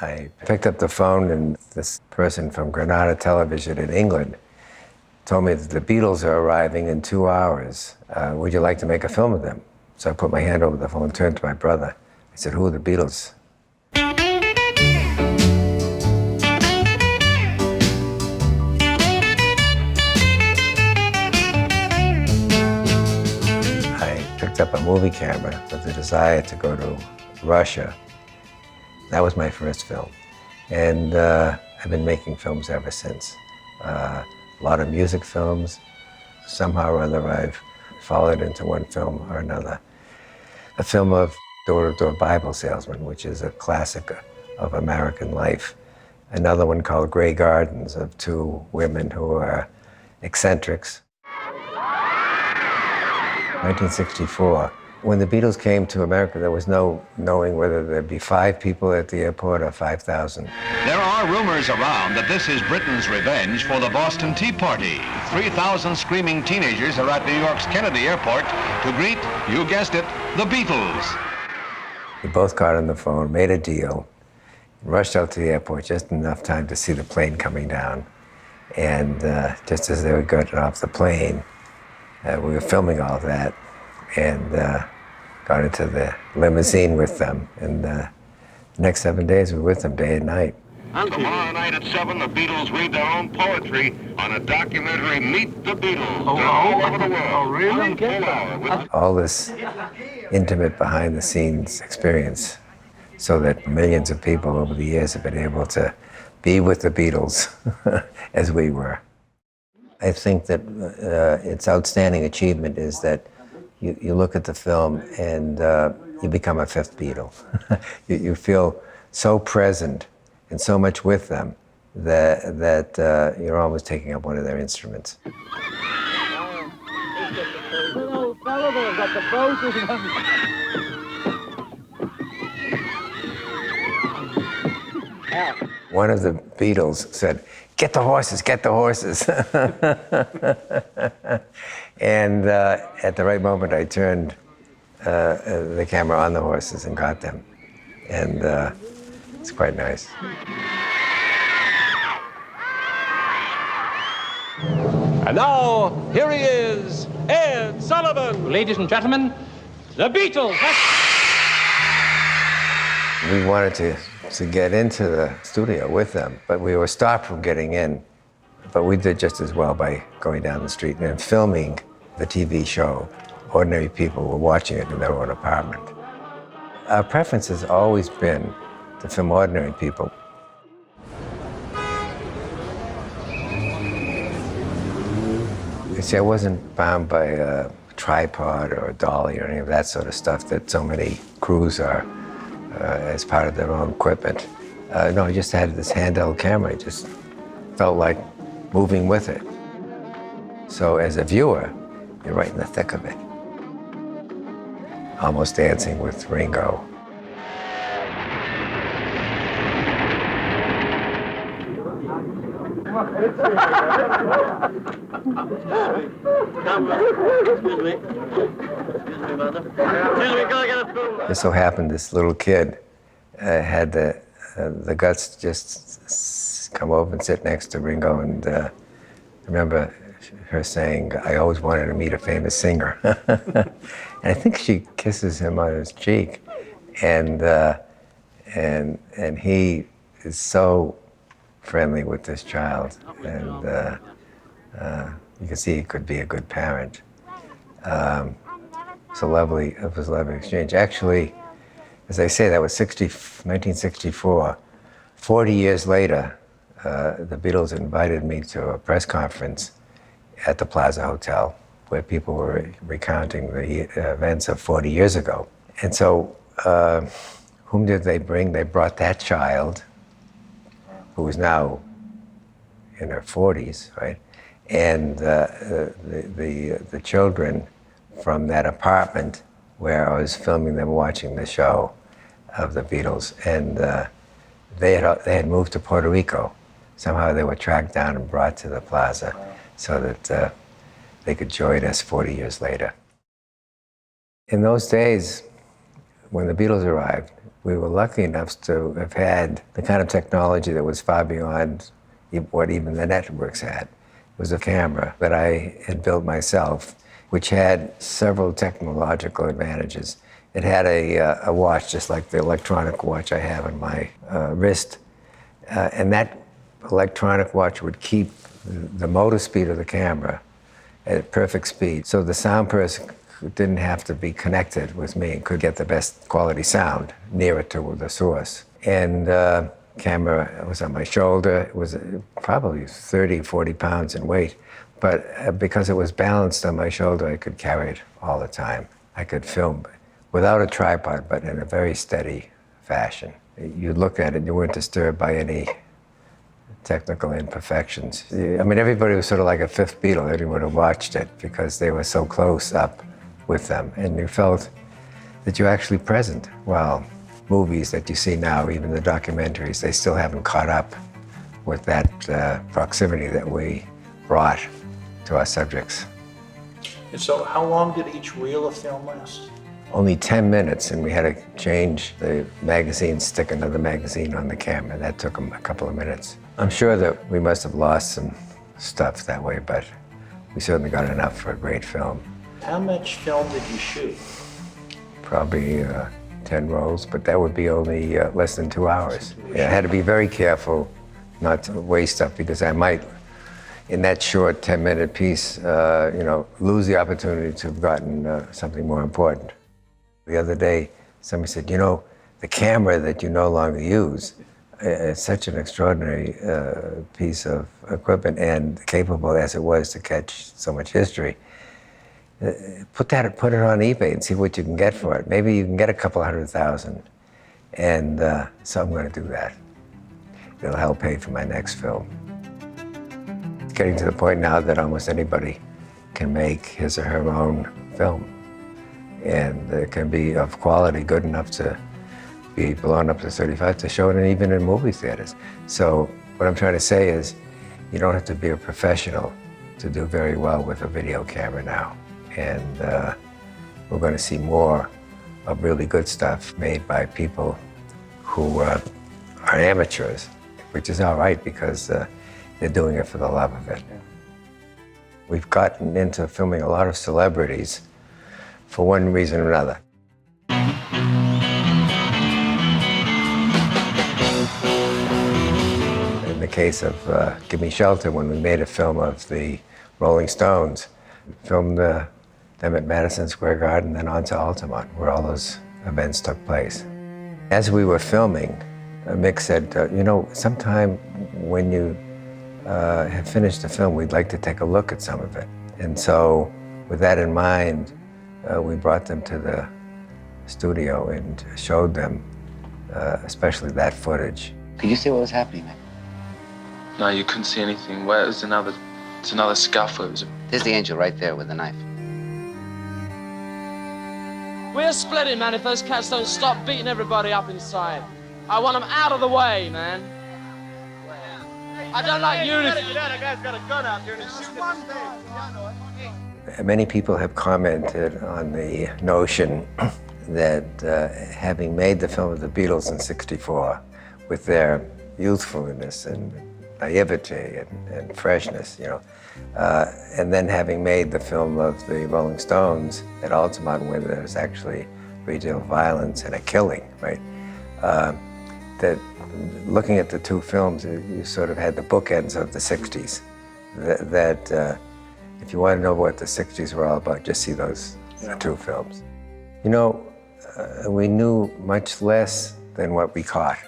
I picked up the phone, and this person from Granada Television in England told me that the Beatles are arriving in 2 hours. Would you like to make a film of them? So I put my hand over the phone and turned to my brother. I said, who are the Beatles? I picked up a movie camera with the desire to go to Russia. That was my first film. And I've been making films ever since. A lot of music films. Somehow or other, I've followed into one film or another. A film of door-to-door Bible salesman, which is a classic of American life. Another one called Grey Gardens, of two women who are eccentrics. 1964. When the Beatles came to America, there was no knowing whether there'd be 5 people at the airport or 5,000. There are rumors around that this is Britain's revenge for the Boston Tea Party. 3,000 screaming teenagers are at New York's Kennedy Airport to greet, you guessed it, the Beatles. We both got on the phone, made a deal, rushed out to the airport just enough time to see the plane coming down. And just as they were getting off the plane, we were filming all of that, and got into the limousine with them. And the next 7 days, we were with them day and night. Tomorrow night at 7, the Beatles read their own poetry on a documentary, Meet the Beatles. All over the world. Oh, really? All this intimate behind-the-scenes experience, so that millions of people over the years have been able to be with the Beatles as we were. I think that its outstanding achievement is that you look at the film and you become a fifth Beatle. You feel so present and so much with them that you're almost taking up one of their instruments. One of the Beatles said, "Get the horses, get the horses." And at the right moment, I turned the camera on the horses and got them. And it's quite nice. And now, here he is, Ed Sullivan. Ladies and gentlemen, the Beatles. We wanted to get into the studio with them, but we were stopped from getting in. But we did just as well by going down the street and filming the TV show. Ordinary people were watching it in their own apartment. Our preference has always been to film ordinary people. You see, I wasn't bound by a tripod or a dolly or any of that sort of stuff that so many crews are as part of their own equipment. No, I just had this handheld camera. I just felt like moving with it. So as a viewer, you're right in the thick of it. Almost dancing with Ringo. It so happened this little kid had the guts to just come over and sit next to Ringo, and I remember her saying, "I always wanted to meet a famous singer." And I think she kisses him on his cheek, and he is so friendly with this child, and you can see he could be a good parent. It was a lovely exchange. Actually, as I say, that was 1964. 40 years later, the Beatles invited me to a press conference at the Plaza Hotel, where people were recounting the events of 40 years ago. And so, whom did they bring? They brought that child, who is now in her 40s, right? And the children from that apartment where I was filming them watching the show of the Beatles. And they had moved to Puerto Rico. Somehow they were tracked down and brought to the Plaza so that they could join us 40 years later. In those days, when the Beatles arrived, We were lucky enough to have had the kind of technology that was far beyond what even the networks had. It was a camera that I had built myself, which had several technological advantages. It had a watch, just like the electronic watch I have on my wrist, and that electronic watch would keep the motor speed of the camera at perfect speed. So the sound person didn't have to be connected with me and could get the best quality sound nearer to the source. And camera was on my shoulder. It was probably 30, 40 pounds in weight. But because it was balanced on my shoulder, I could carry it all the time. I could film without a tripod, but in a very steady fashion. You look at it, you weren't disturbed by any technical imperfections. I mean, everybody was sort of like a fifth Beatle, everyone who watched it, because they were so close up with them, and you felt that you're actually present. While movies that you see now, even the documentaries, they still haven't caught up with that proximity that we brought to our subjects. And so how long did each reel of film last? Only 10 minutes, and we had to change the magazine, stick another magazine on the camera. That took them a couple of minutes. I'm sure that we must have lost some stuff that way, but we certainly got enough for a great film. How much film did you shoot? Probably 10 rolls, but that would be only less than 2 hours. Yeah, I had to be very careful not to waste stuff, because I might, in that short 10-minute piece, lose the opportunity to have gotten something more important. The other day, somebody said, the camera that you no longer use is such an extraordinary piece of equipment, and capable as it was to catch so much history. Put it on eBay and see what you can get for it. Maybe you can get a couple $100,000. And so I'm going to do that. It'll help pay for my next film. It's getting to the point now that almost anybody can make his or her own film. And it can be of quality good enough to be blown up to 35 to show it even in movie theaters. So what I'm trying to say is you don't have to be a professional to do very well with a video camera now. And we're going to see more of really good stuff made by people who are amateurs, which is all right, because they're doing it for the love of it. We've gotten into filming a lot of celebrities for one reason or another. In the case of Gimme Shelter, when we made a film of the Rolling Stones, we filmed them at Madison Square Garden, then on to Altamont, where all those events took place. As we were filming, Mick said, sometime when you have finished the film, we'd like to take a look at some of it. And so, with that in mind, we brought them to the studio and showed them, especially that footage. Could you see what was happening, man? No, you couldn't see anything. Where it's another scuffle. There's the angel right there with the knife. We're splitting, man, if those cats don't stop beating everybody up inside. I want them out of the way, man. I don't like unity. That guy's got a gun out there and he's shooting at the Many people have commented on the notion that having made the film of the Beatles in '64, with their youthfulness and naivety and freshness, and then having made the film of the Rolling Stones at Altamont, where there's actually regional violence and a killing, right? That looking at the two films, you sort of had the bookends of the '60s. That if you want to know what the '60s were all about, just see those two films. We knew much less than what we caught.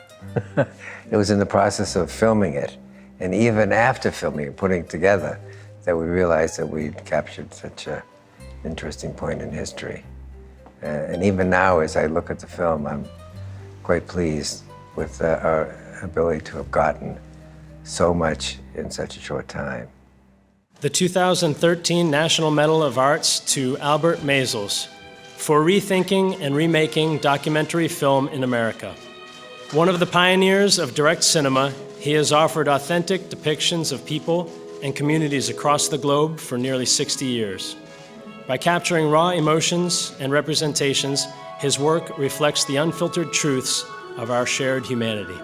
It was in the process of filming it, and even after filming it, putting it together, that we realized that we'd captured such an interesting point in history. And even now, as I look at the film, I'm quite pleased with our ability to have gotten so much in such a short time. The 2013 National Medal of Arts to Albert Maysles for rethinking and remaking documentary film in America. One of the pioneers of direct cinema, he has offered authentic depictions of people and communities across the globe for nearly 60 years. By capturing raw emotions and representations, his work reflects the unfiltered truths of our shared humanity.